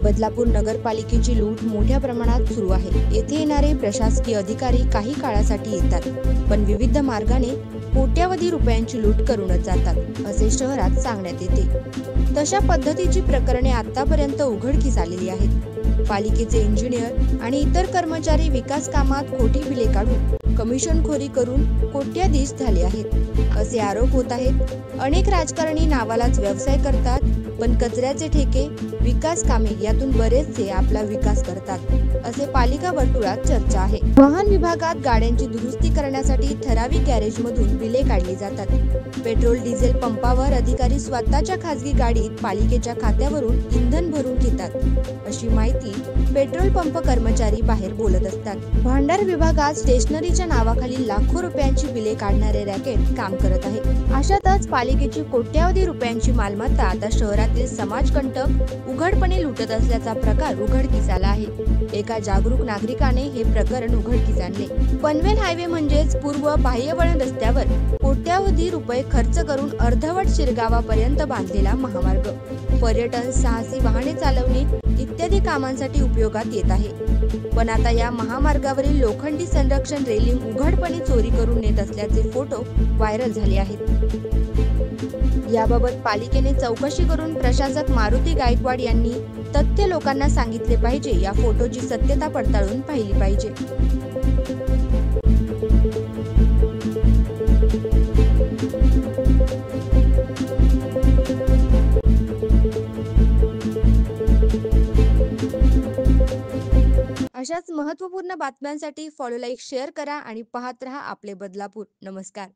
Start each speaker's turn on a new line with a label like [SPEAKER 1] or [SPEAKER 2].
[SPEAKER 1] बदलापूर नगरपालिकेची लूट मोठ्या प्रमाणात सुरू आहे। येथे येणारे प्रशासकीय अधिकारी काही काळासाठी येतात, पण विविध मार्गाने कोट्यावधी रुपयांची लूट करूनच जातात, असे शहरात सांगण्यात येते। तशा पद्धतीची प्रकरणे आतापर्यंत उघडकीस आलेली आहेत। पालिकेचे इंजिनियर आणि इतर कर्मचारी विकास कामात खोटी बिले काढून कमिशनखोरी करून कोट्याधीश झाले आहेत, असे आरोप होत आहेत। अनेक राजकारणी नावालाच व्यवसाय करतात, पण कचऱ्याचे ठेके, विकास कामे यातून बरेचसे आपला विकास करतात, असे पालिका वर्तुळात चर्चा आहे। वाहन विभागात गाड्यांची दुरुस्ती करण्यासाठी ठराविक गॅरेजमधून बिले काढली जातात। पेट्रोल डिझेल पंपावर अधिकारी स्वतःच्या खासगी गाडीत पालिकेच्या खात्यावरून इंधन भरून घेतात, अशी माहिती पेट्रोल पंप कर्मचारी बाहेर बोलत असतात। भांडार विभागात स्टेशनरीच्या नावाखाली लाखो रुपयांची बिले काढणारे रॅकेट काम करत आहे। अशातच पालिकेची कोट्यावधी रुपयांची मालमत्ता आता शहरातील समाजकंटक उघडपणे लुटत असल्याचा प्रकार उघडकीस आला आहे। एका जागरूक नागरिकाने हे प्रकरण उघडकीस आणले। पनवेल हायवे म्हणजेच पूर्व बाह्यवळण रस्त्यावर कोट्यावधी रुपये खर्च करून अर्धवट शिरगावापर्यंत बांधलेला महामार्ग पर्यटन, साहसी वाहने चालवणे इत्यादी कामांसाठी उपयोगात येत आहे। पण आता या महामार्गावरील लोखंडी संरक्षण रेलिंग उघडपणे चोरी करून नेत असल्याचे फोटो व्हायरल झाले आहेत। याबाबत पालिकेने चौकशी करून प्रशासक मारुती गायकवाड यांनी तथ्य लोकांना सांगितले पाहिजे। या फोटोची सत्यता पडताळून पाहिली पाहिजे। अशाच महत्त्वपूर्ण बातम्यांसाठी फॉलो, लाईक, शेअर करा आणि पाहत रहा आपले बदलापूर। नमस्कार।